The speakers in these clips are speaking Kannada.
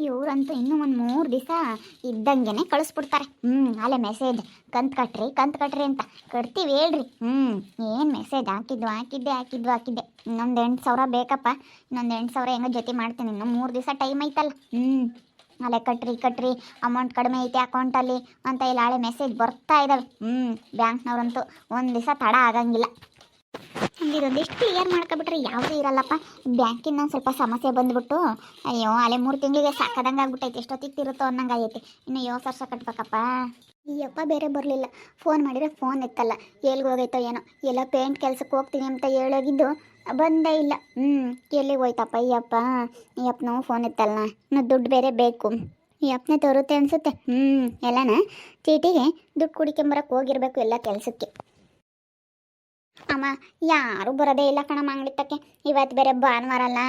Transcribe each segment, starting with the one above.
ಇವ್ರಂತೂ ಇನ್ನೂ ಒಂದು 3 ದಿವಸ ಇದ್ದಂಗೆ ಕಳಿಸ್ಬಿಡ್ತಾರೆ. ಅಲ್ಲೇ ಮೆಸೇಜ್ ಕಂತು ಕಟ್ರಿ ಅಂತ ಕಟ್ತೀವಿ ಹೇಳ್ರಿ. ಏನು ಮೆಸೇಜ್ ಹಾಕಿದ್ದೆ. ಇನ್ನೊಂದು 8,000 ಬೇಕಪ್ಪ. ಇನ್ನೊಂದು 8,000 ಹೆಂಗೋ ಜೊತೆ ಮಾಡ್ತೀನಿ. ಇನ್ನು 3 ದಿವಸ ಟೈಮ್ ಐತಲ್ಲ. ಅಲ್ಲೇ ಕಟ್ರಿ ಅಮೌಂಟ್ ಕಡಿಮೆ ಐತೆ ಅಕೌಂಟಲ್ಲಿ ಅಂತ ಇಲ್ಲ ಹಳೆ ಮೆಸೇಜ್ ಬರ್ತಾ ಇದ್ದಾವೆ. ಬ್ಯಾಂಕ್ನವ್ರಂತೂ ಒಂದು ದಿವಸ ತಡ ಆಗಂಗಿಲ್ಲ. ಇದೊಂದಿಷ್ಟು ಕ್ಲಿಯರ್ ಮಾಡ್ಕೊಬಿಟ್ರೆ ಯಾವುದೂ ಇರಲ್ಲಪ್ಪ. ಬ್ಯಾಂಕಿನ ಸ್ವಲ್ಪ ಸಮಸ್ಯೆ ಬಂದ್ಬಿಟ್ಟು ಅಯ್ಯೋ ಅಲ್ಲೇ 3 ತಿಂಗಳಿಗೆ ಸಾಕದಂಗೆ ಆಗ್ಬಿಟ್ಟೈತೆ. ಎಷ್ಟೊತ್ತಿಗೆ ತಿರುತ್ತೋ ಅನ್ನಂಗೆ ಆಗೈತೆ. ಇನ್ನು 7 ವರ್ಷ ಕಟ್ಬೇಕಪ್ಪ. ಈ ಅಪ್ಪ ಬೇರೆ ಬರಲಿಲ್ಲ. ಫೋನ್ ಮಾಡಿದರೆ ಫೋನ್ ಎತ್ತಲ್ಲ. ಎಲ್ಲಿಗೆ ಹೋಗೈತೋ ಏನೋ. ಎಲ್ಲ ಪೇಂಟ್ ಕೆಲಸಕ್ಕೆ ಹೋಗ್ತೀನಿ ಅಂತ ಹೇಳೋಗಿದ್ದು ಬಂದೇ ಇಲ್ಲ. ಎಲ್ಲಿಗೆ ಹೋಯ್ತಪ್ಪ ಈ ಅಪ್ಪನೂ ಫೋನ್ ಎತ್ತಲ್ಲ. ಇನ್ನು ದುಡ್ಡು ಬೇರೆ ಬೇಕು. ಈ ಅಪ್ಪನೇ ತೋರುತ್ತೆ ಅನಿಸುತ್ತೆ. ಎಲ್ಲನ ಚೀಟಿಗೆ ದುಡ್ಡು ಕುಡಿಕೊಂಬರಕ್ಕೆ ಹೋಗಿರ್ಬೇಕು ಎಲ್ಲ ಕೆಲಸಕ್ಕೆ. ಅಮ್ಮ ಯಾರು ಬರೋದೇ ಇಲ್ಲ ಕಣಮ್ಮ ಅಂಗಡಿ ತಕ್ಕೆ. ಇವತ್ತು ಬೇರೆ ಭಾನುವಾರ ಅಲ್ಲ.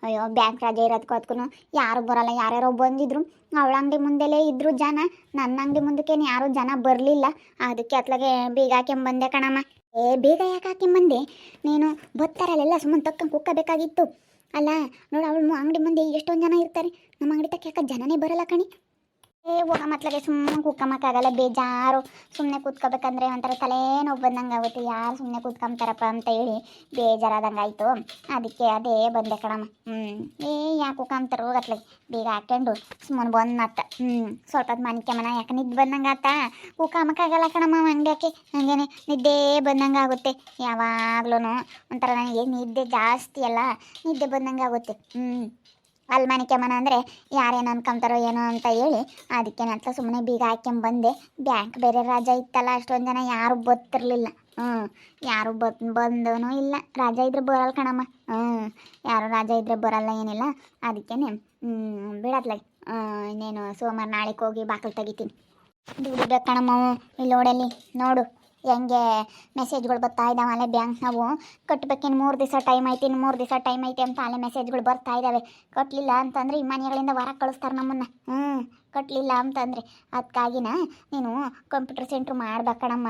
ಅಯ್ಯೋ ಬ್ಯಾಂಕ್ ರಜೆ ಇರೋದಕ್ಕೂ ಯಾರು ಬರೋಲ್ಲ. ಯಾರ್ಯಾರೋ ಬಂದಿದ್ರು. ಅವಳ ಅಂಗಡಿ ಮುಂದೆಲೇ ಇದ್ರು ಜನ. ನನ್ನ ಅಂಗಡಿ ಮುಂದಕ್ಕೇನು ಯಾರೂ ಜನ ಬರಲಿಲ್ಲ. ಅದಕ್ಕೆ ಅತ್ಲಾಗೆ ಬೀಗ ಹಾಕೊಂಬಂದೆ ಕಣಮ್ಮ. ಬೀಗ ಯಾಕೆ ಹಾಕೊಂಬಂದೆ ನೀನು? ಬರ್ತಾರಲ್ಲೆಲ್ಲ ಸುಮ್ಮನೆ ತಕ್ಕಂಗೆ ಕುಕ್ಕಬೇಕಾಗಿತ್ತು ಅಲ್ಲ. ನೋಡು ಅವಳು ಅಂಗಡಿ ಮುಂದೆ ಎಷ್ಟೊಂದು ಜನ ಇರ್ತಾರೆ. ನಮ್ಮ ಅಂಗಡಿ ತಕ್ಕ ಯಾಕೆ ಜನನೇ ಬರೋಲ್ಲ ಕಣಿ. ಹೋಗ ಮತ್ಲಾಗೆ ಸುಮ್ಮನೆ ಕೂತ್ಕೊಂಬಕ್ಕಾಗಲ್ಲ. ಬೇಜಾರು. ಸುಮ್ಮನೆ ಕೂತ್ಕೋಬೇಕಂದ್ರೆ ಒಂಥರ ತಲೆನೋವು ಬಂದಂಗೆ ಆಗುತ್ತೆ. ಯಾರು ಸುಮ್ಮನೆ ಕೂತ್ಕೊಂತಾರಪ್ಪ ಅಂತ ಹೇಳಿ ಬೇಜಾರಾದಂಗೆ ಆಯಿತು. ಅದಕ್ಕೆ ಅದೇ ಬಂದೆ ಕಣಮ್ಮ. ಯಾಕೆ ಕೂತ್ಕೊಂತಾರೋ ಅತ್ಲಾಗೆ ಬೇಗ ಹಾಕ್ಕೊಂಡು ಸುಮ್ಮನೆ ಬಂದತ್ತ. ಸ್ವಲ್ಪ ಹೊತ್ತು ಮನೆ ಯಾಕೆ ನಿದ್ದೆ ಬಂದಂಗೆ ಆತ. ಕೂತ್ಕೊಂಬಕ್ಕಾಗಲ್ಲ ಕಣಮ್ಮ ಅಂಗಡಿಯಾಕೆ. ಹಂಗೇನೆ ನಿದ್ದೆ ಬಂದಂಗೆ ಆಗುತ್ತೆ ಯಾವಾಗ್ಲೂ. ಒಂಥರ ನನಗೆ ನಿದ್ದೆ ಜಾಸ್ತಿ ಅಲ್ಲ, ನಿದ್ದೆ ಬಂದಂಗೆ ಆಗುತ್ತೆ. ಅಲ್ಲಿ ಮನೆ ಅಂದರೆ ಯಾರೇನು ಅನ್ಕೊಂತಾರೋ ಏನೋ ಅಂತ ಹೇಳಿ ಅದಕ್ಕೆ ನಂತರ ಸುಮ್ಮನೆ ಬೀಗ ಹಾಕ್ಕೊಂಬಂದೆ. ಬ್ಯಾಂಕ್ ಬೇರೆ ರಜಾ ಇತ್ತಲ್ಲ. ಅಷ್ಟೊಂದು ಜನ ಯಾರು ಬರ್ತಿರ್ಲಿಲ್ಲ. ಯಾರು ಬಂದೂ ಇಲ್ಲ. ರಜಾ ಇದ್ರೆ ಬರಲ್ಲ ಕಣಮ್ಮ. ಯಾರು ರಜಾ ಇದ್ರೆ ಬರಲ್ಲ ಏನಿಲ್ಲ. ಅದಕ್ಕೇನೆ ಬಿಡತ್ಲಾಗಿ ಇನ್ನೇನು ಸೋಮವಾರ ನಾಳೆಗೆ ಹೋಗಿ ಬಾಗಿಲು ತೆಗಿತೀನಿ. ದುಡಿಬೇಕು ಕಣಮ್ಮ. ಇಲ್ಲಿ ನೋಡಲ್ಲಿ ನೋಡು ಹೆಂಗೆ ಮೆಸೇಜ್ಗಳು ಬರ್ತಾ ಇದ್ದಾವೆ. ಅಲ್ಲೇ ಬ್ಯಾಂಕ್ ನಾವು ಕಟ್ಟಬೇಕಿನ್ನು 3 ದಿವಸ ಟೈಮ್ ಐತಿ, ಇನ್ನು 3 ದಿವಸ ಟೈಮ್ ಐತಿ ಅಂತ ಅಲ್ಲೇ ಮೆಸೇಜ್ಗಳು ಬರ್ತಾ ಇದ್ದಾವೆ. ಕಟ್ಟಲಿಲ್ಲ ಅಂತಂದರೆ ಈ ಮನೆಗಳಿಂದ ಹೊರಗೆ ಕಳಿಸ್ತಾರೆ ನಮ್ಮನ್ನು. ಕಟ್ಟಲಿಲ್ಲ ಅಂತಂದರೆ ಅದಕ್ಕಾಗಿನ ನೀನು ಕಂಪ್ಯೂಟರ್ ಸೆಂಟ್ರ್ ಮಾಡ್ಬೇಕಣಮ್ಮ.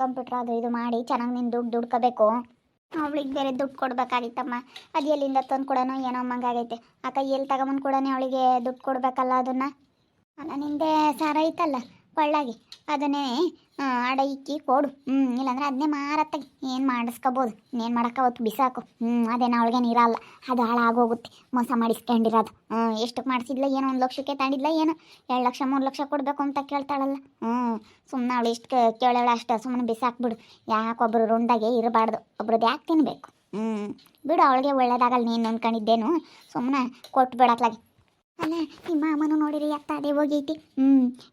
ಕಂಪ್ಯೂಟರ್ ಅದು ಇದು ಮಾಡಿ ಚೆನ್ನಾಗಿ ನೀನು ದುಡ್ಕೋಬೇಕು. ಅವಳಿಗೆ ಬೇರೆ ದುಡ್ಡು ಕೊಡಬೇಕಾಗಿತ್ತಮ್ಮ. ಅದು ಎಲ್ಲಿಂದ ತಂದು ಕೊಡೋಣ ಏನೋ ಅಮ್ಮಂಗಾಗೈತೆ. ಅಕ್ಕ ಎಲ್ಲಿ ತಗೊಂಬಂದು ಕೊಡೋಣ ಅವಳಿಗೆ ದುಡ್ಡು ಕೊಡಬೇಕಲ್ಲ. ಅದನ್ನು ಅಲ್ಲ ನಿಂದೆ ಸಾರ ಐತಲ್ಲ ಕೊಳ್ಳಾಗಿ ಅದನ್ನೇ ಅಡ ಇಕ್ಕಿ ಕೊಡು. ಇಲ್ಲಾಂದ್ರೆ ಅದನ್ನೇ ಮಾರತ್ತಾಗಿ ಏನು ಮಾಡಿಸ್ಕೋಬೋದು. ಇನ್ನೇನು ಮಾಡೋಕ್ಕಾವತ್ತು ಬಿಸಾಕು. ಅದೇನು ಅವಳಿಗೇನು ಇರಲ್ಲ. ಅದು ಹಾಳಾಗೋಗುತ್ತೆ ಮೋಸ ಮಾಡಿಸ್ಕೊಂಡಿರೋದು. ಎಷ್ಟಕ್ಕೆ ಮಾಡಿಸಿದ್ಲ ಏನೋ 1 ಲಕ್ಷಕ್ಕೆ ತಾಂಡಿದ್ಲ ಏನೋ 2 ಲಕ್ಷ 3 ಲಕ್ಷ ಕೊಡಬೇಕು ಅಂತ ಕೇಳ್ತಾಳಲ್ಲ. ಸುಮ್ಮನೆ ಅವಳು ಇಷ್ಟು ಕೇಳೋಳ ಅಷ್ಟು ಸುಮ್ಮನೆ ಬಿಸಾಕ್ಬಿಡು. ಯಾಕೊಬ್ಬರು ರುಂಡಾಗೆ ಇರಬಾರ್ದು. ಒಬ್ರದ್ದು ಯಾಕೆ ತಿನ್ನಬೇಕು. ಬಿಡು ಅವಳಿಗೆ ಒಳ್ಳೇದಾಗಲ್ಲ. ನೀನು ಅಂದ್ಕೊಂಡಿದ್ದೇನು ಸುಮ್ಮನೆ ಕೊಟ್ಟು ಬಿಡತ್ಲಾಗಿ. ಅಲ್ಲ ನಿಮ್ಮ ಮಾಮನು ನೋಡಿರಿ ಅತ್ತ ಅದೇ ಹೋಗೈತಿ.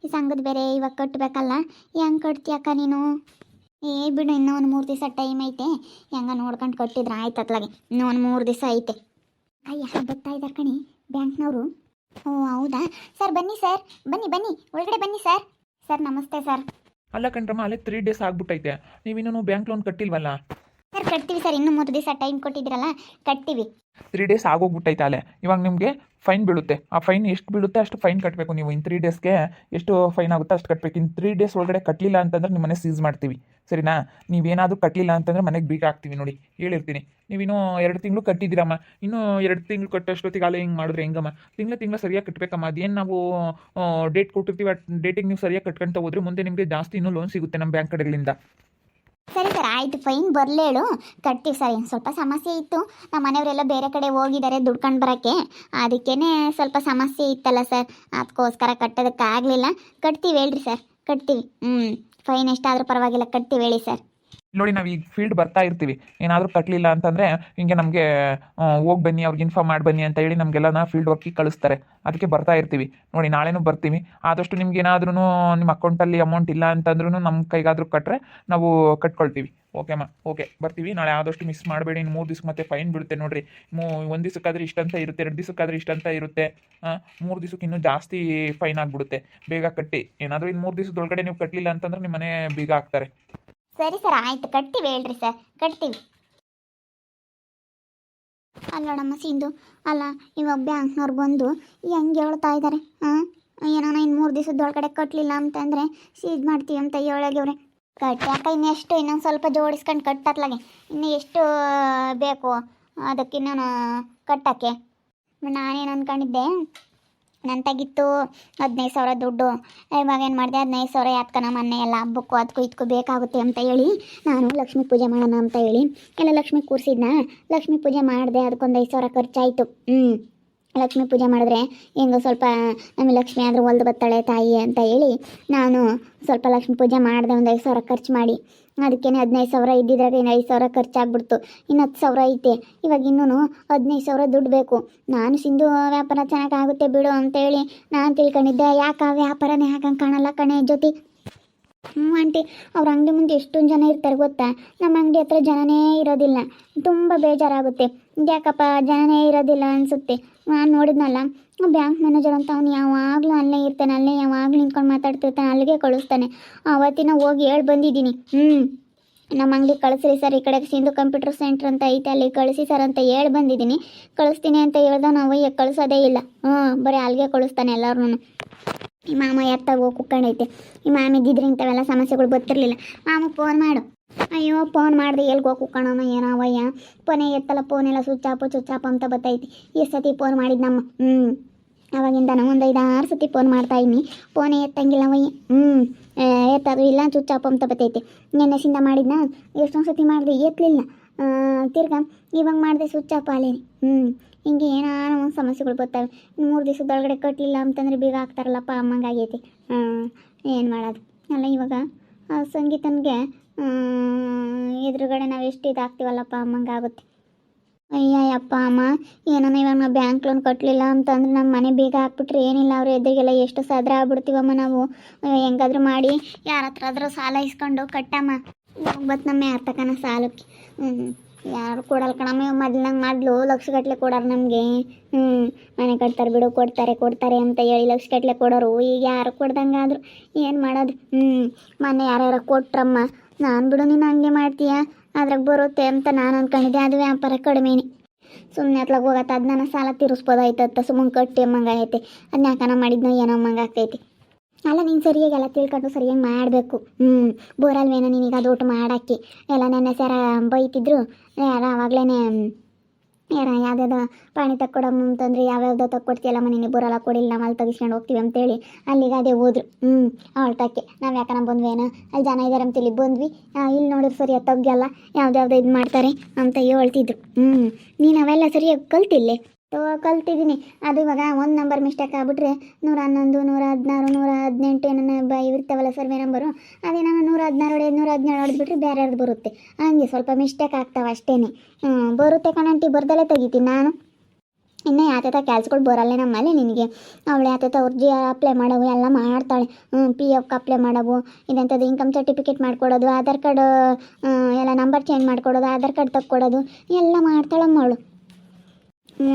ಈ ಸಂಘದ ಬೇರೆ ಇವಾಗ ಕಟ್ಟಬೇಕಲ್ಲ. ಹೆಂಗೆ ಕಟ್ತೀಯಕ್ಕ ನೀನು? ಬಿಡು ಇನ್ನೂ ಒಂದು 3 ದಿವಸ ಟೈಮ್ ಐತೆ. ಹೆಂಗ ನೋಡ್ಕೊಂಡು ಕಟ್ಟಿದ್ರೆ ಆಯ್ತು ಅತ್ಲಾಗೆ. ಇನ್ನೂ ಒಂದು 3 ದಿವಸ ಐತೆ. ಅಯ್ಯ ಬರ್ತಾ ಇದ್ದಾರೆ ಕಣಿ ಬ್ಯಾಂಕ್ನವರು. ಹೌದಾ ಸರ್? ಬನ್ನಿ ಸರ್, ಬನ್ನಿ ಒಳಗಡೆ ಬನ್ನಿ ಸರ್. ಸರ್ ನಮಸ್ತೆ ಸರ್. ಅಲ್ಲ ಕಣ್ರಮ್ಮ, ಅಲ್ಲೇ 3 ಡೇಸ್ ಆಗ್ಬಿಟ್ಟೈತೆ. ನೀವಿನ್ನೂ ಬ್ಯಾಂಕ್ ಲೋನ್ ಕಟ್ಟಿಲ್ವಲ್ಲ? ಸರ್ ಕಟ್ತೀವಿ ಸರ್. ಇನ್ನೂ 3 ದಿವಸ ಟೈಮ್ ಕೊಟ್ಟಿದ್ದೀರಲ್ಲ, ಕಟ್ತೀವಿ. 3 ಡೇಸ್ ಆಗೋಗ್ಬಿಟ್ಟೈತೆ ಅಲ್ಲೇ. ಇವಾಗ ನಿಮಗೆ ಫೈನ್ ಬೀಳುತ್ತೆ. ಆ ಫೈನ್ ಎಷ್ಟು ಬೀಳುತ್ತೆ ಅಷ್ಟು ಫೈನ್ ಕಟ್ಟಬೇಕು ನೀವು. ಇನ್ನು 3 ಡೇಸ್ಗೆ ಎಷ್ಟು ಫೈನ್ ಆಗುತ್ತೋ ಅಷ್ಟು ಕಟ್ಟಬೇಕು. ಇನ್ನು 3 ಡೇಸ್ ಒಳಗಡೆ ಕಟ್ಟಲಿಲ್ಲ ಅಂತಂದ್ರೆ ನಿಮ್ಮ ಮನೆ ಸೀಸ್ ಮಾಡ್ತೀವಿ. ಸರಿನಾ? ನೀವೇನಾದರೂ ಕಟ್ಟಲಿಲ್ಲ ಅಂತಂದರೆ ಮನೆಗೆ ಬೀಗ ಹಾಕ್ತೀವಿ. ನೋಡಿ ಹೇಳಿರ್ತೀನಿ. ನೀವಿನ್ನೂ 2 ತಿಂಗಳು ಕಟ್ಟಿದ್ದೀರಮ್ಮ. ಇನ್ನೂ 2 ತಿಂಗಳು ಕಟ್ಟೋಷ್ಟೊತ್ತಿಗೆ ಅಲ್ಲೇ ಹಿಂಗೆ ಮಾಡಿದ್ರೆ ಹೆಂಗಮ್ಮ? ತಿಂಗಳ ಸರಿಯಾಗಿ ಕಟ್ಟಬೇಕಮ್ಮ. ಅದೇನು ನಾವು ಡೇಟ್ ಕೊಟ್ಟಿರ್ತೀವಿ, ಆ ಡೇಟಿಗೆ ನೀವು ಸರಿಯಾಗಿ ಕಟ್ಕೊಂತ ಹೋದ್ರೆ ಮುಂದೆ ನಿಮಗೆ ಜಾಸ್ತಿ ಇನ್ನೂ ಲೋನ್ ಸಿಗುತ್ತೆ ನಮ್ಮ ಬ್ಯಾಂಕ್ ಕಡೆಗಳಿಂದ. ಸರಿ ಸರ್ ಆಯಿತು, ಫೈನ್ ಬರಲೇಳು, ಕಟ್ತೀವಿ ಸರ್. ಏನು ಸ್ವಲ್ಪ ಸಮಸ್ಯೆ ಇತ್ತು. ನಮ್ಮ ಮನೆಯವರೆಲ್ಲ ಬೇರೆ ಕಡೆ ಹೋಗಿದ್ದಾರೆ ದುಡ್ಕೊಂಡು ಬರೋಕ್ಕೆ. ಅದಕ್ಕೇ ಸ್ವಲ್ಪ ಸಮಸ್ಯೆ ಇತ್ತಲ್ಲ ಸರ್, ಅದಕ್ಕೋಸ್ಕರ ಕಟ್ಟೋದಕ್ಕಾಗಲಿಲ್ಲ. ಕಟ್ತೀವಿ ಹೇಳ್ರಿ ಸರ್, ಕಟ್ತೀವಿ. ಫೈನ್ ಎಷ್ಟಾದರೂ ಪರವಾಗಿಲ್ಲ, ಕಟ್ತೀವಿ ಹೇಳಿ ಸರ್. ನೋಡಿ ನಾವು ಈಗ ಫೀಲ್ಡ್ ಬರ್ತಾ ಇರ್ತೀವಿ. ಏನಾದರೂ ಕಟ್ಟಲಿಲ್ಲ ಅಂತಂದರೆ ಹಿಂಗೆ ನಮಗೆ ಹೋಗಿ ಬನ್ನಿ, ಅವ್ರಿಗೆ ಇನ್ಫಾರ್ಮ್ ಮಾಡಿ ಬನ್ನಿ ಅಂತ ಹೇಳಿ ನಮಗೆಲ್ಲ ಫೀಲ್ಡ್ ವರ್ಕಿಗೆ ಕಳಿಸ್ತಾರೆ. ಅದಕ್ಕೆ ಬರ್ತಾ ಇರ್ತೀವಿ. ನೋಡಿ ನಾಳೆನೂ ಬರ್ತೀವಿ. ಆದಷ್ಟು ನಿಮ್ಗೆ ಏನಾದ್ರೂ ನಿಮ್ಮ ಅಕೌಂಟಲ್ಲಿ ಅಮೌಂಟ್ ಇಲ್ಲ ಅಂತಂದ್ರೂ ನಮ್ಮ ಕೈಗಾದರೂ ಕಟ್ಟರೆ ನಾವು ಕಟ್ಕೊಳ್ತೀವಿ. ಓಕೆಮ್ಮ? ಓಕೆ ಬರ್ತೀವಿ ನಾಳೆ. ಆದಷ್ಟು ಮಿಸ್ ಮಾಡಬೇಡಿ. ಇನ್ನು 3 ದಿವ್ಸಕ್ಕೆ ಮತ್ತೆ ಫೈನ್ ಬಿಡುತ್ತೆ ನೋಡಿರಿ. 1 ದಿವಸಕ್ಕಾದ್ರೆ ಇಷ್ಟಂತ ಇರುತ್ತೆ, 2 ದಿವಸಕ್ಕಾದ್ರೆ ಇಷ್ಟಂತ ಇರುತ್ತೆ. 3 ದಿವಸಕ್ಕೆ ಇನ್ನೂ ಜಾಸ್ತಿ ಫೈನ್ ಆಗಿಬಿಡುತ್ತೆ. ಬೇಗ ಕಟ್ಟಿ. ಏನಾದರೂ ಇನ್ನು 3 ದಿವಸದೊಳಗಡೆ ನೀವು ಕಟ್ಟಲಿಲ್ಲ ಅಂತಂದ್ರೆ ನಿಮ್ಮ ಮನೆ ಬೀಗ ಹಾಕ್ತಾರೆ. ಸರಿ ಸರ್ ಆಯಿತು, ಕಟ್ತೀವಿ ಹೇಳ್ರಿ ಸರ್, ಕಟ್ತೀವಿ. ಅಲ್ಲೋಡಮ್ಮ ಸಿಂಧು, ಅಲ್ಲ ಇವಾಗ ಬ್ಯಾಂಕ್ನವ್ರು ಬಂದು ಹೆಂಗೆ ಹೇಳ್ತಾ ಇದ್ದಾರೆ. ಏನೋ ಇನ್ನು 3 ದಿವಸದೊಳಗಡೆ ಕಟ್ಟಲಿಲ್ಲ ಅಂತಂದರೆ ಸೀಜ್ ಮಾಡ್ತೀವಿ ಅಂತ ಹೇಳೋಗ್ಯವ್ರೆ. ಕಟ್ಟಾಕ ಇನ್ನೆಷ್ಟು ಇನ್ನೊಂದು ಸ್ವಲ್ಪ ಜೋಡಿಸ್ಕೊಂಡು ಕಟ್ಟತ್ಲಾಗೆ ಇನ್ನು ಎಷ್ಟು ಬೇಕು ಅದಕ್ಕಿನ್ನೂ ಕಟ್ಟೋಕ್ಕೆ. ನಾನೇನು ಅಂದ್ಕೊಂಡಿದ್ದೆ, ನಂತಾಗಿತ್ತು 15,000 ದುಡ್ಡು. ಇವಾಗ ಏನು ಮಾಡಿದೆ, 15,000 ಯಾತ್ಕ ನಮ್ಮ ಅನ್ನ ಎಲ್ಲ ಹಬ್ಬಕ್ಕೂ ಅದಕ್ಕೂ ಇದಕ್ಕೂ ಬೇಕಾಗುತ್ತೆ ಅಂತ ಹೇಳಿ ನಾನು ಲಕ್ಷ್ಮೀ ಪೂಜೆ ಮಾಡೋಣ ಅಂತ ಹೇಳಿ ಎಲ್ಲ ಲಕ್ಷ್ಮಿ ಕೂರಿಸಿದ್ನ. ಲಕ್ಷ್ಮೀ ಪೂಜೆ ಮಾಡಿದೆ, ಅದಕ್ಕೊಂದು 5,000 ಖರ್ಚಾಯಿತು. ಲಕ್ಷ್ಮೀ ಪೂಜೆ ಮಾಡಿದ್ರೆ ಹೆಂಗೋ ಸ್ವಲ್ಪ ನಮಗೆ ಲಕ್ಷ್ಮಿ ಆದರೂ ಒಲ್ದು ಬರ್ತಾಳೆ ತಾಯಿ ಅಂತ ಹೇಳಿ ನಾನು ಸ್ವಲ್ಪ ಲಕ್ಷ್ಮೀ ಪೂಜೆ ಮಾಡಿದೆ, ಒಂದು 5,000 ಖರ್ಚು ಮಾಡಿ. ಅದಕ್ಕೇ 15,000 ಇದ್ದಿದ್ರಾಗ ಇನ್ನು 5,000 ಖರ್ಚಾಗ್ಬಿಡ್ತು. ಇನ್ನು 10,000 ಐತೆ. ಇವಾಗ ಇನ್ನೂ 15,000 ದುಡ್ಡು ಬೇಕು. ನಾನು ಸಿಂಧು ವ್ಯಾಪಾರ ಚೆನ್ನಾಗಾಗುತ್ತೆ ಬಿಡು ಅಂತೇಳಿ ನಾನು ತಿಳ್ಕೊಂಡಿದ್ದೆ. ಯಾಕೆ ಆ ವ್ಯಾಪಾರನೇ ಹಾಕಂಗೆ ಕಾಣಲ್ಲ ಕಣೆ ಜ್ಯೋತಿ. ಆಂಟಿ, ಅವ್ರ ಅಂಗಡಿ ಮುಂದೆ ಎಷ್ಟೊಂದು ಜನ ಇರ್ತಾರೆ ಗೊತ್ತಾ? ನಮ್ಮ ಅಂಗಡಿ ಹತ್ರ ಜನನೇ ಇರೋದಿಲ್ಲ. ತುಂಬ ಬೇಜಾರಾಗುತ್ತೆ. ಯಾಕಪ್ಪ ಜನನೇ ಇರೋದಿಲ್ಲ ಅನಿಸುತ್ತೆ. ನಾನು ನೋಡಿದ್ನಲ್ಲ ಬ್ಯಾಂಕ್ ಮ್ಯಾನೇಜರ್ ಅಂತ, ಅವ್ನು ಯಾವಾಗಲೂ ಅಲ್ಲೇ ಇರ್ತಾನೆ, ಅಲ್ಲೇ ಯಾವಾಗಲೂ ನಿಂತ್ಕೊಂಡು ಮಾತಾಡ್ತಿರ್ತಾನೆ, ಅಲ್ಲಿಗೆ ಕಳಿಸ್ತಾನೆ. ಆವತ್ತಿನ ಹೋಗಿ ಹೇಳಿ ಬಂದಿದ್ದೀನಿ. ನಮ್ಮ ಅಂಗಡಿ ಕಳಿಸ್ರಿ ಸರ್, ಈ ಕಡೆ ಸಿಂಧು ಕಂಪ್ಯೂಟರ್ ಸೆಂಟ್ರ್ ಅಂತ ಐತೆ, ಅಲ್ಲಿ ಕಳಿಸಿ ಸರ್ ಅಂತ ಹೇಳಿ ಬಂದಿದ್ದೀನಿ. ಕಳಿಸ್ತೀನಿ ಅಂತ ಹೇಳ್ದ ನಾವು ಕಳಿಸೋದೇ ಇಲ್ಲ. ಬರೀ ಅಲ್ಲಿಗೆ ಕಳಿಸ್ತಾನೆ ಎಲ್ಲರೂ. ಈ ಮಾಮ ಎತ್ತಾಗ ಹೋಗಿ ಕುಕ್ಕಂಡೈತೆ. ಈ ಮಾಮ ಇದ್ದಿದ್ರೆ ಇಂಥವೆಲ್ಲ ಸಮಸ್ಯೆಗಳು ಗೊತ್ತಿರಲಿಲ್ಲ. ಮಾಮ ಫೋನ್ ಮಾಡು. ಅಯ್ಯೋ ಫೋನ್ ಮಾಡಿದೆ, ಎಲ್ಗೆ ಹೋಗಿ ಕುಕ್ಕಣೋಣ ಏನೋ ಅವಯ್ಯ. ಫೋನೇ ಎತ್ತಲ್ಲ, ಫೋನೆಲ್ಲ ಸ್ವಿಚ್ ಆಫ್ ಅಂತ ಬತ್ತೈತಿ. ಎಷ್ಟು ಸತಿ ಫೋನ್ ಮಾಡಿದ್ದು ನಮ್ಮ ಅವಾಗಿಂದ ನಾವು ಒಂದು 5-6 ಸತಿ ಫೋನ್ ಮಾಡ್ತಾಯಿದ್ದೀನಿ. ಫೋನೇ ಎತ್ತಂಗಿಲ್ಲ ಅವಯ್ಯ. ಎತ್ತದು ಇಲ್ಲ, ಸ್ವಿಚ್ ಆಫ್ ಅಂತ ಬತ್ತೈತಿ. ನೆನ್ನೆಸಿಂದ ಮಾಡಿದ್ನ, ಎಷ್ಟೊಂದು ಸತಿ ಮಾಡಿದೆ ಎತ್ತಲಿಲ್ಲ. ತಿರ್ಗಾ ಇವಾಗ ಮಾಡಿದೆ, ಸ್ವಿಚ್ ಆಫ್ ಆಲೇನಿ. ಹಿಂಗೆ ಏನಾರ ಒಂದು ಸಮಸ್ಯೆಗಳು ಬರ್ತವೆ. 3 ದಿವಸದೊಳಗಡೆ ಕಟ್ಟಲಿಲ್ಲ ಅಂತಂದರೆ ಬೀಗ ಹಾಕ್ತಾರಲ್ಲಪ್ಪ, ಅಮ್ಮಂಗಾಗೈತಿ. ಏನು ಮಾಡೋದು ಅಲ್ಲ. ಇವಾಗ ಸಂಗೀತನಿಗೆ ಎದುರುಗಡೆ ನಾವು ಎಷ್ಟು ಇದಾಗ್ತೀವಲ್ಲಪ್ಪ, ಅಮ್ಮಂಗಾಗುತ್ತೆ. ಅಯ್ಯಪ್ಪ ಅಮ್ಮ, ಏನೋ ಇವಾಗ ನಾವು ಬ್ಯಾಂಕ್ ಲೋನ್ ಕಟ್ಟಲಿಲ್ಲ ಅಂತಂದ್ರೆ ನಮ್ಮ ಮನೆ ಬೀಗ ಹಾಕ್ಬಿಟ್ರೆ ಏನಿಲ್ಲ, ಅವ್ರ ಎದುರಿಗೆಲ್ಲ ಎಷ್ಟು ಸದ್ರ ಆಗ್ಬಿಡ್ತೀವಮ್ಮ ನಾವು. ಹೆಂಗಾದ್ರೂ ಮಾಡಿ ಯಾರ ಹತ್ರ ಆದರೂ ಸಾಲ ಇಸ್ಕೊಂಡು ಕಟ್ಟಮ್ಮ. ಹೋಗ್ಬತ್ತು ನಮ್ಮ ಯಾರ ತಕನ ಸಾಲಕ್ಕೆ. ಯಾರು ಕೊಡಲ್ಲ ಕಣಮ್ಮ. ಮೊದಲು ಲಕ್ಷಗಟ್ಟಲೆ ಕೊಡೋರು ನಮಗೆ. ಮನೆ ಕಟ್ತಾರೆ ಬಿಡು, ಕೊಡ್ತಾರೆ ಅಂತ ಹೇಳಿ ಲಕ್ಷಗಟ್ಟಲೆ ಕೊಡೋರು. ಈಗ ಯಾರು ಕೊಡ್ದಂಗಾದ್ರು ಏನು ಮಾಡೋದು. ಮೊನ್ನೆ ಯಾರ್ಯಾರು ಕೊಟ್ರಮ್ಮ. ನಾನು ಬಿಡು ನೀನು ಹಂಗೆ ಮಾಡ್ತೀಯ, ಅದ್ರಾಗ ಬರುತ್ತೆ ಅಂತ ನಾನು ಅಂದ್ಕೊಂಡಿದ್ದೆ. ಅದು ವ್ಯಾಪಾರ ಕಡಿಮೆನೇ. ಸುಮ್ಮನೆ ಅತ್ಲಾಗ ಹೋಗತ್ತೆ, ಅದನ್ನ ಸಾಲ ತೀರಿಸ್ಬೋದಾಯ್ತತ್ತ. ಸುಮ್ಮನೆ ಕಟ್ಟಿ ಅಮ್ಮಂಗಾಗೈತೆ. ಅದನ್ನ ಯಾಕನ ಮಾಡಿದ್ನೋ ಏನೋ ಅಮ್ಮಂಗಾಗ್ತೈತಿ. ಅಲ್ಲ, ನೀನು ಸರಿಯಾಗಿ ಎಲ್ಲ ತಿಳ್ಕೊಂಡು ಸರಿಯಾಗಿ ಮಾಡಬೇಕು. ಬೋರಲ್ವೇನೋ ನೀನೀಗ ಅದು ಊಟ ಮಾಡಾಕಿ ಎಲ್ಲ ನೆನ್ನೆ ಸ್ಯಾರ ಬೈತಿದ್ರು ಯಾರ. ಆವಾಗಲೇ ಯಾವುದಾದ ಪಾಣಿ ತಕ್ಕೊಡಮ್ಮ ಅಂತಂದರೆ ಯಾವ್ಯಾವ್ದೋ ತಕ್ಕೊಡ್ತೀಯಲ್ಲಮ್ಮ, ನೀನು ಬೋರಲ್ಲ ಕೊಡಿಲ್ಲ, ನಾವು ಅಲ್ಲಿ ತೆಗಿಸ್ಕೊಂಡು ಹೋಗ್ತೀವಿ ಅಂತೇಳಿ ಅಲ್ಲಿಗೆ ಅದೇ ಹೋದ್ರು. ಅವಳ ತಕ್ಕೆ ನಾವು ಯಾಕನ ಬಂದ್ವೇನೋ, ಅಲ್ಲಿ ಜನ ಇದ್ದಾರೆ ಅಂತೇಳಿ ಬಂದ್ವಿ. ಇಲ್ಲಿ ನೋಡಿದ್ರೆ ಸರಿಯಾಗಿ ತಗ್ಗಲ್ಲ, ಯಾವ್ದಾವ್ದು ಇದು ಮಾಡ್ತಾರೆ ಅಂತ ಹೇಳ್ತಿದ್ರು. ನೀನು ಅವೆಲ್ಲ ಸರಿಯಾಗಿ ಕಲ್ತಿಲ್ಲೇ. ಕಲ್ತಿದ್ದೀನಿ. ಅದು ಇವಾಗ 1 ನಂಬರ್ ಮಿಸ್ಟೇಕ್ ಆಗ್ಬಿಟ್ರೆ 111, 116, 118 ಏನನ್ನ ಇರ್ತಾವಲ್ಲ ಸರ್ವೆ ನಂಬರು, ಅದೇ ನಾನು 116 117 ಹೊಡೆದ್ಬಿಟ್ರೆ ಬೇರೆ ಯಾರ್ದು ಬರುತ್ತೆ. ಹಂಗೆ ಸ್ವಲ್ಪ ಮಿಸ್ಟೇಕ್ ಆಗ್ತಾವೆ ಅಷ್ಟೇ. ಬರುತ್ತೆ ಕಣಂಟಿ, ಬರ್ದಲ್ಲೇ ತೆಗಿತೀನಿ ನಾನು. ಇನ್ನು ಯಾತತ ಕೆಲ್ಸಗಳು ಬರಲ್ಲ ನಮ್ಮಲ್ಲಿ ನಿನಗೆ. ಅವಳು ಯಾತತ ಅರ್ಜಿ ಅಪ್ಲೈ ಮಾಡೋವು ಎಲ್ಲ ಮಾಡ್ತಾಳೆ. PF ಅಪ್ಲೈ ಮಾಡೋವು, ಇದಂಥದ್ದು ಇನ್ಕಮ್ ಸರ್ಟಿಫಿಕೇಟ್ ಮಾಡ್ಕೊಡೋದು, ಆಧಾರ್ ಕಾರ್ಡ್ ಎಲ್ಲ ನಂಬರ್ ಚೇಂಜ್ ಮಾಡ್ಕೊಡೋದು, ಆಧಾರ್ ಕಾರ್ಡ್ ತಕ್ಕೊಡೋದು ಎಲ್ಲ ಮಾಡ್ತಾಳಮ್ಮ ಅವಳು.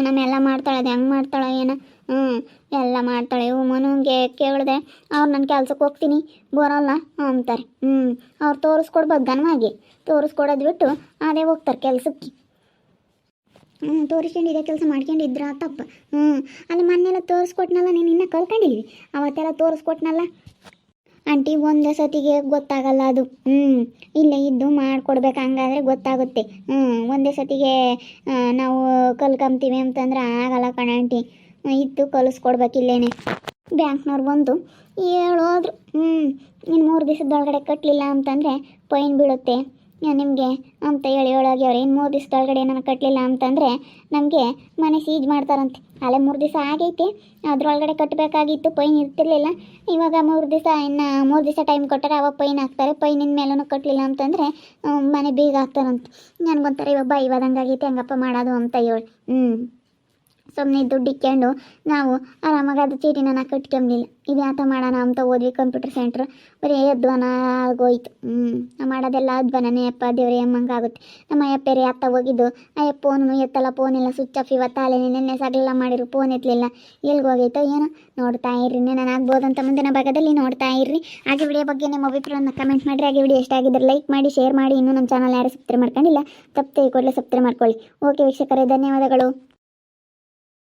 ನಮ್ಮೆಲ್ಲ ಮಾಡ್ತಾಳೆ. ಅದು ಹೆಂಗೆ ಮಾಡ್ತಾಳೆ ಏನೋ. ಎಲ್ಲ ಮಾಡ್ತಾಳೆ. ಮನುಗೆ ಕೇಳಿದೆ, ಅವ್ರು ನಾನು ಕೆಲ್ಸಕ್ಕೆ ಹೋಗ್ತೀನಿ ಬರೋಲ್ಲ ಅಂತಾರೆ. ಅವ್ರು ತೋರಿಸ್ಕೊಡ್ಬೋದು ಘನವಾಗಿ. ತೋರಿಸ್ಕೊಡೋದು ಬಿಟ್ಟು ಅದೇ ಹೋಗ್ತಾರೆ ಕೆಲ್ಸಕ್ಕೆ. ತೋರಿಸ್ಕೊಂಡಿದ್ದೆ ಕೆಲಸ ಮಾಡ್ಕೊಂಡಿದ್ರ ತಪ್ಪ. ಅಲ್ಲಿ ಮೊನ್ನೆಲ್ಲ ತೋರಿಸ್ಕೊಟ್ನಲ್ಲ, ನೀನು ಇನ್ನೂ ಕಲ್ಕೊಂಡಿಲ್ವಿ. ಅವತ್ತೆಲ್ಲ ತೋರಿಸ್ಕೊಟ್ನಲ್ಲ ಆಂಟಿ, ಒಂದೇ ಸತಿಗೆ ಗೊತ್ತಾಗಲ್ಲ ಅದು. ಇಲ್ಲೇ ಇದ್ದು ಮಾಡಿಕೊಡ್ಬೇಕು, ಹಂಗಾದ್ರೆ ಗೊತ್ತಾಗುತ್ತೆ. ಒಂದೇ ಸತಿಗೆ ನಾವು ಕಲ್ಕೊಂತೀವಿ ಅಂತಂದ್ರೆ ಆಗಲ್ಲ ಕಣ ಆಂಟಿ. ಇದ್ದು ಕಲಿಸ್ಕೊಡ್ಬೇಕು ಇಲ್ಲೇನೆ. ಬ್ಯಾಂಕ್ನವ್ರು ಬಂದು ಹೇಳೋದ್ರು, ಇನ್ನು 3 ದಿವಸದೊಳಗಡೆ ಕಟ್ಟಲಿಲ್ಲ ಅಂತಂದರೆ ಫೈನ್ ಬೀಳುತ್ತೆ ನಿಮಗೆ ಅಂತ ಹೇಳೋಗಿ ಅವ್ರು. ಇನ್ನು 3 ದಿವಸದೊಳಗಡೆ ನಾನು ಕಟ್ಟಲಿಲ್ಲ ಅಂತಂದರೆ ನಮಗೆ ಮನೆ ಸೀಜ್ ಮಾಡ್ತಾರಂತೆ. ಅಲ್ಲೇ 3 ದಿವಸ ಆಗೈತೆ, ಅದರೊಳಗಡೆ ಕಟ್ಟಬೇಕಾಗಿತ್ತು, ಫೈನ್ ಇರ್ತಿರ್ಲಿಲ್ಲ. ಇವಾಗ 3 ದಿವಸ, ಇನ್ನು 3 ದಿವಸ ಟೈಮ್ ಕೊಟ್ಟರೆ ಅವಾಗ ಫೈನ್ ಹಾಕ್ತಾರೆ. ಫೈನಿನ ಮೇಲೂ ಕಟ್ಟಲಿಲ್ಲ ಅಂತಂದರೆ ಮನೆ ಬೀಗ ಹಾಕ್ತಾರಂತೆ. ನನಗೊಂಥರ ಇವಾಗ ಬೈವಾದಂಗಾಗೈತೆ, ಹಂಗಪ್ಪ ಮಾಡೋದು ಅಂತ ಹೇಳಿ. ಸುಮ್ಮನೆ ದುಡ್ಡು ಇಕ್ಕೊಂಡು ನಾವು ಆರಾಮಾಗಿ ಅದು ಚೀಟಿನ ಕಟ್ಕೊಂಬಿಲ್ಲ. ಇದು ಯಾತ ಮಾಡೋಣ ಅಂತ ಹೋದ್ವಿ ಕಂಪ್ಯೂಟರ್ ಸೆಂಟ್ರ್. ಬರೀ ಅಧ್ವಾನ ಆಗೋಯ್ತು. ಮಾಡೋದೆಲ್ಲ ಅಧ್ವಾನನೇ ಅಪ್ಪ ದೇವ್ರೆ ಅಮ್ಮಂಗಾಗುತ್ತೆ. ನಮ್ಮ ಅಯ್ಯಪ್ಪೇರೆ ಅತ್ತ ಹೋಗಿದ್ದು, ಅಯ್ಯಪ್ಪ ಫೋನು ಎತ್ತಲ್ಲ, ಫೋನೆಲ್ಲ ಸ್ವಿಚ್ ಆಫ್. ಇವತ್ತು ಅಲ್ಲೇನೆ ನೆನ್ನೆ ಸಗಲೆಲ್ಲ ಮಾಡಿರು, ಫೋನ್ ಎತ್ತಲಿಲ್ಲ. ಎಲ್ಗೆ ಹೋಗೈತೋ ಏನೋ. ನೋಡ್ತಾ ಇರ್ರಿ, ನಾನು ಆಗ್ಬೋದು ಅಂತ ಮುಂದಿನ ಭಾಗದಲ್ಲಿ ನೋಡ್ತಾ ಇರ್ರಿ. ಹಾಗೆ ವಿಡಿಯೋ ಬಗ್ಗೆ ನಿಮ್ಮ ಅಭಿಪ್ರಾಯವನ್ನು ಕಮೆಂಟ್ ಮಾಡಿರಿ. ಹಾಗೆ ವಿಡಿಯೋ ಇಷ್ಟ ಆಗಿದ್ದರೆ ಲೈಕ್ ಮಾಡಿ, ಶೇರ್ ಮಾಡಿ. ಇನ್ನೂ ನಮ್ಮ ಚಾನಲ್ ಯಾರು ಸಬ್ಸ್ಕ್ರೈಬ್ ಮಾಡ್ಕೊಂಡಿಲ್ಲ, ತಪ್ಪದೆ ಕೂಡಲೇ ಸಬ್ಸ್ಕ್ರೈಬ್ ಮಾಡ್ಕೊಳ್ಳಿ. ಓಕೆ ವೀಕ್ಷಕರೇ, ಧನ್ಯವಾದಗಳು.